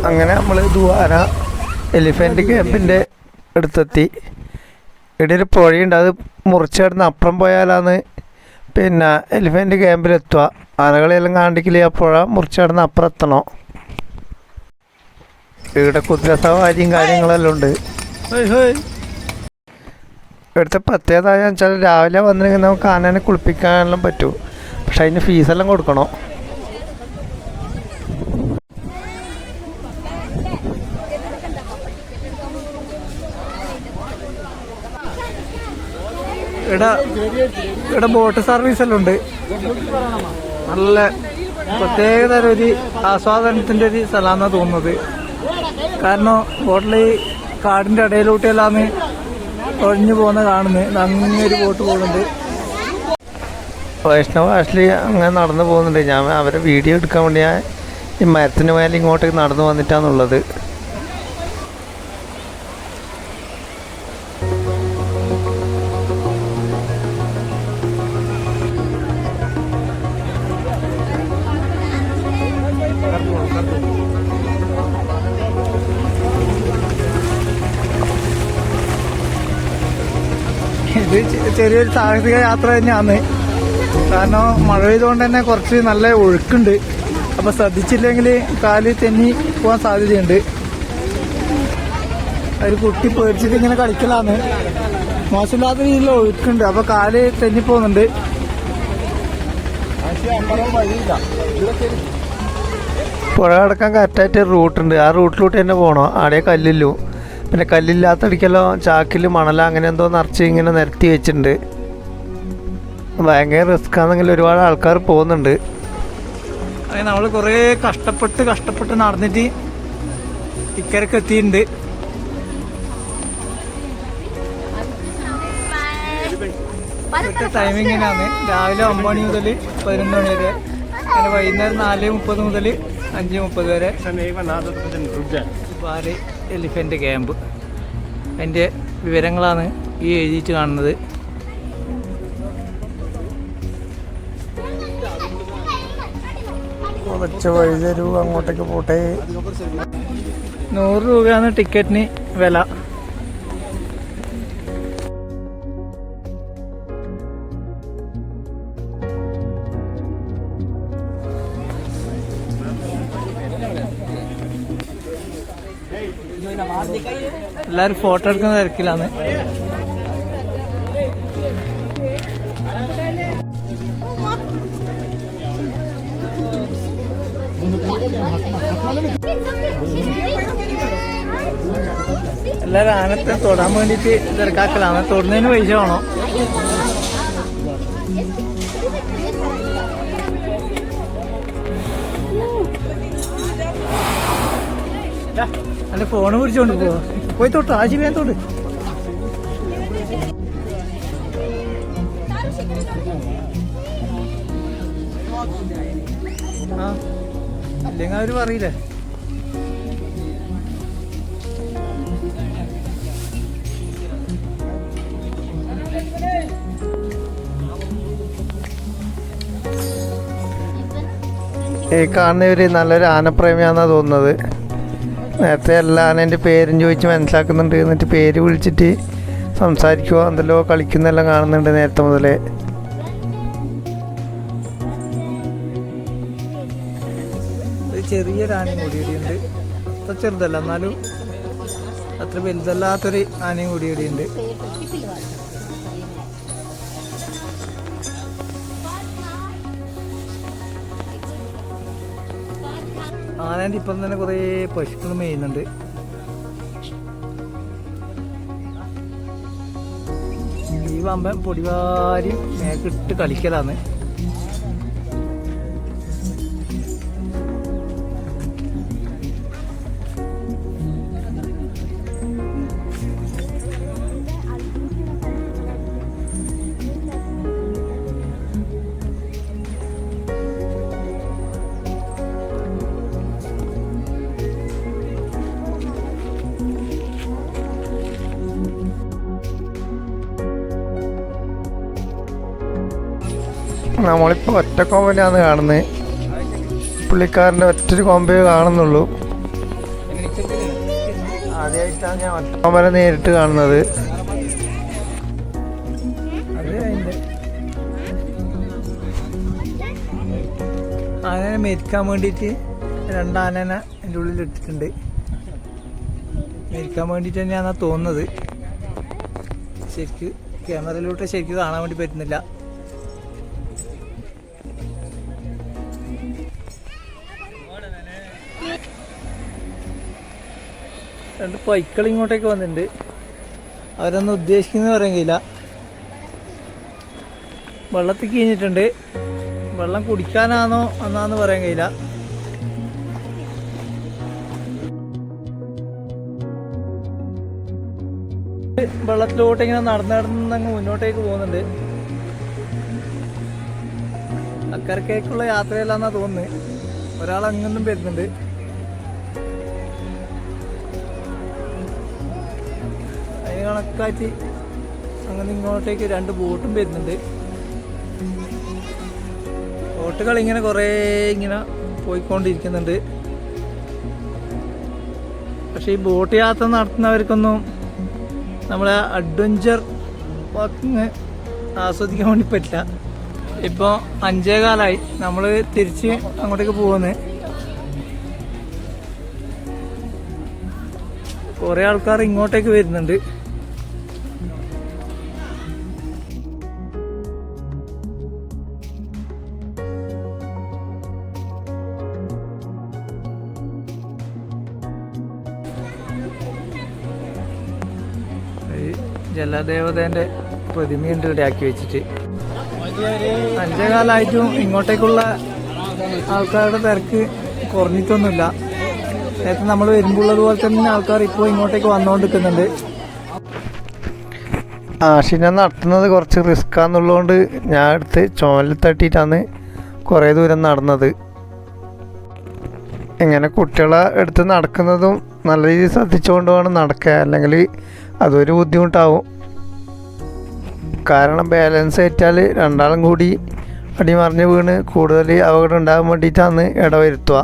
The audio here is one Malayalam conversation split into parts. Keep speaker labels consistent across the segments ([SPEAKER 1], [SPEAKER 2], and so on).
[SPEAKER 1] അങ്ങനെ നമ്മൾ ദുവാര എലിഫൻറ്റ് ക്യാമ്പിൻ്റെ അടുത്തെത്തി. ഇവിടെ ഒരു പുഴയുണ്ട്, അത് മുറിച്ചെടുന്ന് അപ്പുറം പോയാലാണ് പിന്നെ എലിഫൻറ്റ് ക്യാമ്പിലെത്തുക. ആനകളെല്ലാം കാണിക്കില്ല, ആ പുഴ മുറിച്ചെടുന്ന് അപ്പുറം എത്തണം. ഇവിടെ കുതിര സവാരിയും കാര്യങ്ങളെല്ലാം ഉണ്ട്. ഇവിടുത്തെ പ്രത്യേകത എന്ന് വെച്ചാൽ രാവിലെ വന്നിട്ടുണ്ടെങ്കിൽ നമുക്ക് ആനേനെ കുളിപ്പിക്കാനെല്ലാം പറ്റും, പക്ഷെ അതിന് ഫീസെല്ലാം കൊടുക്കണം. ഇവിടെ ബോട്ട് സർവീസ് എല്ലാം ഉണ്ട്. നല്ല പ്രത്യേകതര ഒരു ആസ്വാദനത്തിൻ്റെ ഒരു സ്ഥലമാണെന്നാണ് തോന്നുന്നത്. കാരണം ബോട്ടിൽ കാടിൻ്റെ ഇടയിലോട്ടെല്ലാന്ന് ഒഴിഞ്ഞു പോകുന്ന കാണുന്നത്. അങ്ങനെ ഒരു ബോട്ട് പോകുന്നുണ്ട്. വൈഷ്ണവ് ആഷ്ലി അങ്ങനെ നടന്നു പോകുന്നുണ്ട്. ഞാൻ അവരെ വീഡിയോ എടുക്കാൻ വേണ്ടി ഞാൻ ഈ മരത്തിന് മേലെ ഇങ്ങോട്ടേക്ക് നടന്നു വന്നിട്ടാണുള്ളത്. ഇത് ചെറിയൊരു സാഹസിക യാത്ര തന്നെയാണ്. കാരണം മഴ പെയ്തുകൊണ്ട് തന്നെ കുറച്ച് നല്ല ഒഴുക്കുണ്ട്. അപ്പോൾ ശ്രദ്ധിച്ചില്ലെങ്കിൽ കാല് തെന്നി പോകാൻ സാധ്യതയുണ്ട്. ഒരു കുട്ടി പേടിച്ചിട്ട് ഇങ്ങനെ കളിക്കലാണ്. മോശമില്ലാത്ത രീതിയിൽ ഒഴുക്കുണ്ട്, അപ്പോൾ കാല് തെന്നി പോകുന്നുണ്ട്. പുഴ കടക്കാൻ കറക്റ്റായിട്ട് റൂട്ടുണ്ട്. ആ റൂട്ടിലോട്ട് തന്നെ പോകണം. അവിടെ കല്ലില്ലു, പിന്നെ കല്ലില്ലാത്തടിക്കല്ലോ ചാക്കിൽ മണല അങ്ങനെ എന്തോ നിറച്ച് ഇങ്ങനെ നിരത്തി വെച്ചിട്ടുണ്ട്. ഭയങ്കര റിസ്ക്കാണെങ്കിൽ ഒരുപാട് ആൾക്കാർ പോകുന്നുണ്ട്. അത് നമ്മൾ കുറേ കഷ്ടപ്പെട്ട് നടന്നിട്ട് ഇക്കരക്ക് എത്തിയിട്ടുണ്ട്. ഇവിടുത്തെ ടൈമിങ്ങിനാണ് രാവിലെ 9 മണി മുതൽ 11 മണി വരെ, അങ്ങനെ വൈകുന്നേരം 4:30 മുതൽ 5:30 വരെ. പാല് എലിഫൻറ്റ് ക്യാമ്പ്, അതിൻ്റെ വിവരങ്ങളാണ് ഈ എഴുതിയിട്ട് കാണുന്നത്. കുറച്ച് വഴി തരൂ, അങ്ങോട്ടേക്ക് പോട്ടെ. 100 രൂപയാണ് ടിക്കറ്റിന് വില. എല്ലാവരും ഫോട്ടോ എടുക്കുന്ന തിരക്കിലാണ്. എല്ലാവരും ആനത്തെ തൊടാൻ വേണ്ടിയിട്ട് തിരക്കാക്കലാണ്. തൊടുന്നതിന് പൈസ വേണോ? അല്ല ഫോണ് പിടിച്ചോണ്ട് പോയി തൊട്ടോ, ആശിമേ തൊട്ട്. ആ ഇല്ലെങ്കിൽ അവര് പറയില്ലേ. ഈ കാണുന്നവര് നല്ലൊരു ആനപ്രേമിയാണെന്നാണ് തോന്നുന്നത്. നേരത്തെ എല്ലാ ആനേൻ്റെ പേരും ചോദിച്ച് മനസ്സിലാക്കുന്നുണ്ട്. എന്നിട്ട് പേര് വിളിച്ചിട്ട് സംസാരിക്കുക, എന്തെല്ലോ കളിക്കുന്നെല്ലാം കാണുന്നുണ്ട് നേരത്തെ മുതലേ. ഒരു ചെറിയൊരു ആനയും കൂടി ഇവിടെയുണ്ട്. അത്ര ചെറുതല്ല, എന്നാലും അത്ര വലുതല്ലാത്തൊരു ആനയും കൂടി ഇവിടെയുണ്ട്. ആനേൻ്റെ ഇപ്പം തന്നെ കുറേ പശുക്കൾ മേയുന്നുണ്ട്. ഈ വമ്പൻ പൊടിവാരി മേക്കിട്ട് കളിക്കലാണ്. നമ്മളിപ്പോൾ ഒറ്റക്കോവലാണ് കാണുന്നത്. പുള്ളിക്കാരൻ്റെ ഒറ്റൊരു കോമ്പേ കാണുന്നുള്ളൂ. ആദ്യമായിട്ടാണ് ഞാൻ ഒറ്റമല നേരിട്ട് കാണുന്നത്. ആനനെ മെരിക്കാൻ വേണ്ടിയിട്ട് 2 ആനനെ എൻ്റെ ഉള്ളിൽ ഇട്ടിട്ടുണ്ട്. മെരിക്കാൻ വേണ്ടിയിട്ട് തന്നെയാണ് തോന്നുന്നത്. ശരിക്ക് ക്യാമറയിലൂടെ ശരിക്ക് കാണാൻ വേണ്ടി പറ്റുന്നില്ല. രണ്ട് പൈക്കൾ ഇങ്ങോട്ടേക്ക് വന്നിട്ടുണ്ട്. അവരൊന്നും ഉദ്ദേശിക്കുന്നത് പറയാൻ കഴിയില്ല. വെള്ളത്തിൽ കഴിഞ്ഞിട്ടുണ്ട്. വെള്ളം കുടിക്കാനാണോ എന്നാന്ന് പറയാൻ കഴിയില്ല. വെള്ളത്തിലോട്ട് ഇങ്ങനെ നടന്നങ്ങ് മുന്നോട്ടേക്ക് പോകുന്നുണ്ട്. അക്കരക്കേക്കുള്ള യാത്രയല്ലാന്നാ തോന്നുന്നത്. ഒരാൾ അങ്ങൊന്നും വരുന്നുണ്ട്. അതിന് കണക്കാറ്റി അങ്ങനെ ഇങ്ങോട്ടേക്ക് 2 ബോട്ടും വരുന്നുണ്ട്. ബോട്ടുകൾ ഇങ്ങനെ കുറേ ഇങ്ങനെ പോയിക്കൊണ്ടിരിക്കുന്നുണ്ട്. പക്ഷെ ഈ ബോട്ട് യാത്ര നടത്തുന്നവർക്കൊന്നും നമ്മളെ അഡ്വഞ്ചർ വാക്കിങ് ആസ്വദിക്കാൻ വേണ്ടി പറ്റില്ല. ഇപ്പോൾ 5:15 നമ്മൾ തിരിച്ച് അങ്ങോട്ടേക്ക് പോകുന്നത്. കുറേ ആൾക്കാർ ഇങ്ങോട്ടേക്ക് വരുന്നുണ്ട്. ജലദേവതേൻ്റെ പ്രതിമയുണ്ട് ഇവിടെ ആക്കി വെച്ചിട്ട്. 5:15 ഇങ്ങോട്ടേക്കുള്ള ആൾക്കാരുടെ തിരക്ക് കുറഞ്ഞിട്ടൊന്നുമില്ല. നേരത്തെ നമ്മൾ വരുമ്പോഴുള്ളതുപോലെ തന്നെ ആൾക്കാർ ഇപ്പോൾ ഇങ്ങോട്ടേക്ക് വന്നുകൊണ്ടിരിക്കുന്നുണ്ട്. ആഷിനെ നടത്തുന്നത് കുറച്ച് റിസ്ക്കാന്നുള്ളതുകൊണ്ട് ഞാൻ എടുത്ത് ചുമലിൽ തട്ടിയിട്ടാണ് കുറേ ദൂരം നടന്നത്. ഇങ്ങനെ കുട്ടികളെ എടുത്ത് നടക്കുന്നതും നല്ല രീതിയിൽ ശ്രദ്ധിച്ചുകൊണ്ട് വേണം നടക്കുക, അല്ലെങ്കിൽ അതൊരു ബുദ്ധിമുട്ടാവും. കാരണം ബാലൻസ് തെറ്റാൽ 2 ആളും കൂടി അടിമറിഞ്ഞ് വീണ് കൂടുതൽ അപകടം ഉണ്ടാകാൻ വേണ്ടിയിട്ടാണ് ഇടവരുത്തുക.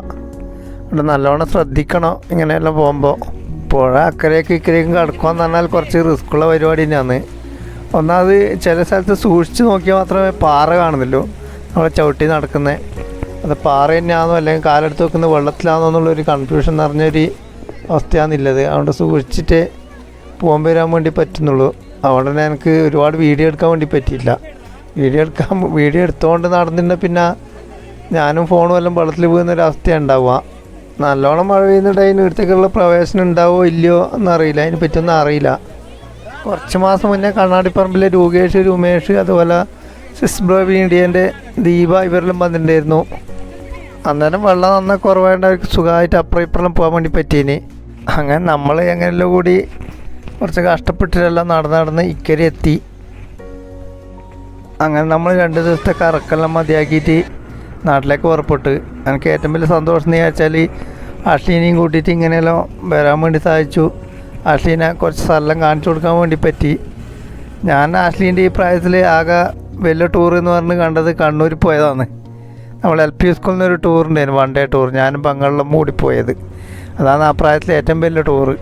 [SPEAKER 1] അവിടെ നല്ലോണം ശ്രദ്ധിക്കണം ഇങ്ങനെയെല്ലാം പോകുമ്പോൾ. പുഴ അക്കരയ്ക്ക് ഇക്കരയ്ക്കും കടക്കുകയെന്ന് പറഞ്ഞാൽ കുറച്ച് റിസ്ക്കുള്ള പരിപാടി തന്നെയാണ്. ഒന്നാമത് ചില സ്ഥലത്ത് സൂക്ഷിച്ച് നോക്കിയാൽ മാത്രമേ പാറ കാണുന്നുള്ളൂ. നമ്മളെ ചവിട്ടി നടക്കുന്നത് അത് പാറ തന്നെയാണോ അല്ലെങ്കിൽ കാലെടുത്ത് വെക്കുന്ന വെള്ളത്തിലാണോ എന്നുള്ളൊരു കൺഫ്യൂഷൻ നിറഞ്ഞൊരു അവസ്ഥയാണെന്നുള്ളത്. അതുകൊണ്ട് സൂക്ഷിച്ചിട്ട് പോകാൻ വരാൻ വേണ്ടി പറ്റുന്നുള്ളൂ. അതുകൊണ്ട് തന്നെ എനിക്ക് ഒരുപാട് വീഡിയോ എടുക്കാൻ വേണ്ടി പറ്റിയില്ല. വീഡിയോ എടുത്തുകൊണ്ട് നടന്നിട്ട് പിന്നെ ഞാനും ഫോണും എല്ലാം വെള്ളത്തിൽ പോകുന്നൊരവസ്ഥയാണ് ഉണ്ടാവുക. നല്ലോണം മഴ പെയ്യുന്നുണ്ട്. അതിന് ഇടത്തേക്കുള്ള പ്രവേശനം ഉണ്ടാവുമോ ഇല്ലയോ എന്നറിയില്ല. അതിനെ പറ്റിയൊന്നും അറിയില്ല. കുറച്ച് മാസം മുന്നേ കണ്ണാടിപ്പറമ്പിലെ രൂകേഷ്, രൂമേഷ്, അതുപോലെ സിസ്ബ്രോ വീഡിയൻ്റെ ദീപ ഇവരെല്ലാം വന്നിട്ടുണ്ടായിരുന്നു. അന്നേരം വെള്ളം നന്നായി കുറവായതുകൊണ്ട് അവർക്ക് സുഖമായിട്ട് അപ്പുറം ഇപ്പുറം പോകാൻ വേണ്ടി പറ്റീന്. അങ്ങനെ നമ്മൾ എങ്ങനെയെല്ലാം കൂടി കുറച്ച് കഷ്ടപ്പെട്ടിട്ടെല്ലാം നടന്ന് ഇക്കരെ എത്തി. അങ്ങനെ നമ്മൾ 2 ദിവസത്തെ കറക്കെല്ലാം മതിയാക്കിയിട്ട് നാട്ടിലേക്ക് പുറപ്പെട്ടു. എനിക്ക് ഏറ്റവും വലിയ സന്തോഷം എന്ന് വെച്ചാൽ അഷ്ലീനെയും കൂട്ടിയിട്ട് ഇങ്ങനെയെല്ലാം വരാൻ വേണ്ടി സാധിച്ചു. അഷ്ലീനെ കുറച്ച് സ്ഥലം കാണിച്ചു കൊടുക്കാൻ വേണ്ടി പറ്റി. ഞാൻ അഷ്ലീൻ്റെ ഈ പ്രായത്തിൽ ആകെ വലിയ ടൂർ എന്ന് പറഞ്ഞ് കണ്ടത് കണ്ണൂർ പോയതാണ്. നമ്മൾ LP സ്കൂളിൽ നിന്നൊരു ടൂറുണ്ടായിരുന്നു, 1 ഡേ ടൂർ. ഞാനും പങ്കാളിലും കൂടി പോയത്. അതാണ് ആ പ്രായത്തിൽ ഏറ്റവും വലിയ ടൂറ്.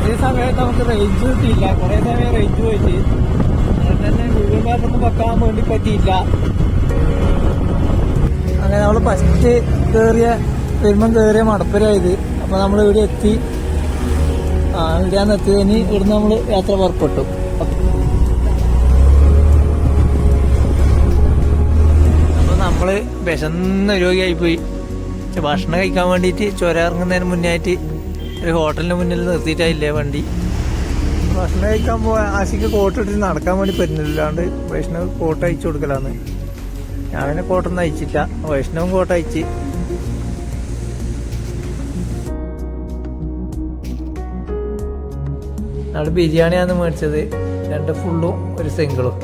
[SPEAKER 1] ഈ സമയത്ത് നമുക്ക് റേഞ്ച് കിട്ടിയില്ല. കുറേ സമയം റേഞ്ച് പോയിട്ട് തന്നെ ഗൂഗിൾ മാപ്പൊന്നും വെക്കാൻ വേണ്ടി പറ്റിയില്ല. അങ്ങനെ നമ്മൾ ഫസ്റ്റ് കയറിയ മടപ്പുരമായത്. അപ്പോൾ നമ്മൾ ഇവിടെ എത്തി. ഇവിടെയാണ് എത്തിയത്. ഇനി ഇവിടുന്ന് നമ്മൾ യാത്ര പുറപ്പെട്ടു. അപ്പോൾ നമ്മൾ വിശന്ന രോഗിയായിപ്പോയി. ഭക്ഷണം കഴിക്കാൻ വേണ്ടിയിട്ട് ചുരം ഇറങ്ങുന്നതിന് മുന്നേ ആയിട്ട് ഒരു ഹോട്ടലിന് മുന്നിൽ നിർത്തിയിട്ടായില്ലേ വണ്ടി. ഭക്ഷണം കഴിക്കാൻ പോയാൽ ആശിക്ക് കോട്ട് ഇട്ടിട്ട് നടക്കാൻ വേണ്ടി പറ്റുന്നില്ലാണ്ട് വൈഷ്ണവ് കോട്ട് അയച്ചു കൊടുക്കലാന്ന്. ഞാൻ പിന്നെ കോട്ടൊന്നും അയച്ചില്ല. വൈഷ്ണവും കോട്ട് അയച്ച്. അവിടെ ബിരിയാണിയാണ് മേടിച്ചത്. 2 ഫുള്ളും 1 സിംഗിളും.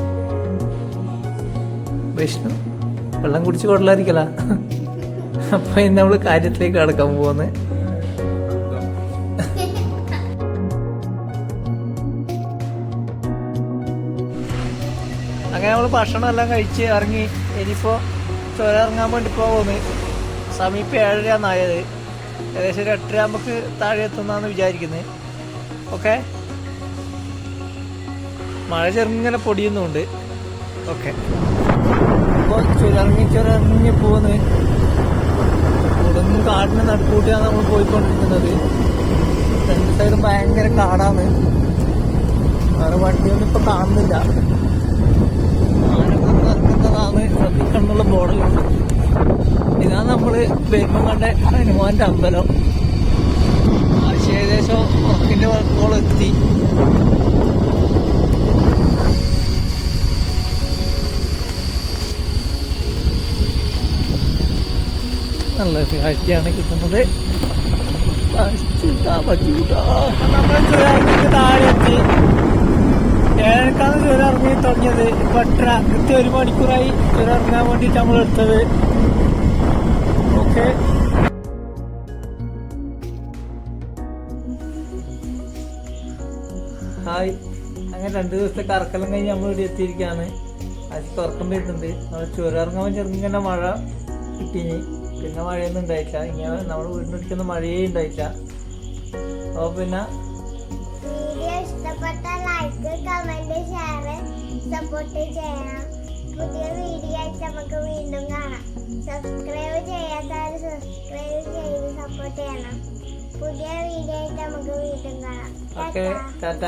[SPEAKER 1] വൈഷ്ണവ് വെള്ളം കുടിച്ച് കൊള്ളായിരിക്കല. അപ്പൊ ഇന്ന് നമ്മള് കാര്യത്തിലേക്ക് കടക്കാൻ പോകുന്നത്. അങ്ങനെ നമ്മൾ ഭക്ഷണം എല്ലാം കഴിച്ച് ഇറങ്ങി. ഇനിയിപ്പോൾ ചുരം ഇറങ്ങാൻ വേണ്ടി പോകുന്നു. സമീപം 7:30 ആയത്. ഏകദേശം ഒരു 8:30 നമുക്ക് താഴെ എത്തുന്നാന്ന് വിചാരിക്കുന്നത്. ഓക്കെ, മഴ ചെറുങ്ങനെ പൊടിയുന്നുണ്ട്. ഓക്കെ, അപ്പോൾ ചുരങ്ങി പോകുന്നത് കൊടുങ്ങും കാടിന് നടുക്കൂട്ടിയാണ് നമ്മൾ പോയിക്കൊണ്ടിരിക്കുന്നത്. രണ്ട് സൈഡും ഭയങ്കര കാടാണ്. വേറെ വണ്ടിയൊന്നും ഇപ്പൊ കാണുന്നില്ല. ആനക്കൊന്ന് നടക്കുന്നതാണ് ശ്രദ്ധിക്കണമെന്നുള്ള ബോർഡിലുണ്ട്. ഇതാണ് നമ്മള് വരുമ്പം കണ്ട ഹനുമാന്റെ അമ്പലം. ആഴ്ച ഏകദേശം ഉറക്കിന്റെ വർക്കോളം എത്തി. നല്ല കാഴ്ചയാണ് കിട്ടുന്നത്. നമ്മൾ ചുരമിക്ക് താഴെ എത്തി. 7:30 ചുരം ഇറങ്ങി തുടങ്ങിയത്. ഇപ്പൊ 8:30 കൃത്യം 1 മണിക്കൂറായി ചുരം ഇറങ്ങാൻ വേണ്ടിയിട്ട് നമ്മൾ എടുത്തത്. Okay, hi. അങ്ങനെ 2 ദിവസത്തെ കറക്കെല്ലാം കഴിഞ്ഞ് നമ്മൾ ഇവിടെ എത്തിയിരിക്കുകയാണ്. അത് തുറക്കം വരുന്നുണ്ട്. നമ്മൾ ചുരം ഇറങ്ങാൻ ചെറുങ്ങനെ മഴ കിട്ടിഞ്ഞ്, പിന്നെ മഴയൊന്നും ഉണ്ടായിട്ടില്ല. ഇങ്ങനെ നമ്മൾ വീടിനടുക്കുന്ന മഴയേ ഉണ്ടായിട്ടില്ല. അപ്പോൾ പിന്നെ
[SPEAKER 2] വീഡിയോ ഇഷ്ടപ്പെട്ട ലൈക്ക്, കമന്റ്, ഷെയർ, സപ്പോർട്ട് ചെയ്യണം. പുതിയ വീഡിയോ ആയിട്ട് നമുക്ക് വീണ്ടും കാണാം. സബ്സ്ക്രൈബ് ചെയ്യാത്തവർ സബ്സ്ക്രൈബ് ചെയ്ത് സപ്പോർട്ട് ചെയ്യണം. പുതിയ വീഡിയോ ആയിട്ട് നമുക്ക് വീണ്ടും കാണാം.
[SPEAKER 1] ഓക്കെ, ടാറ്റ.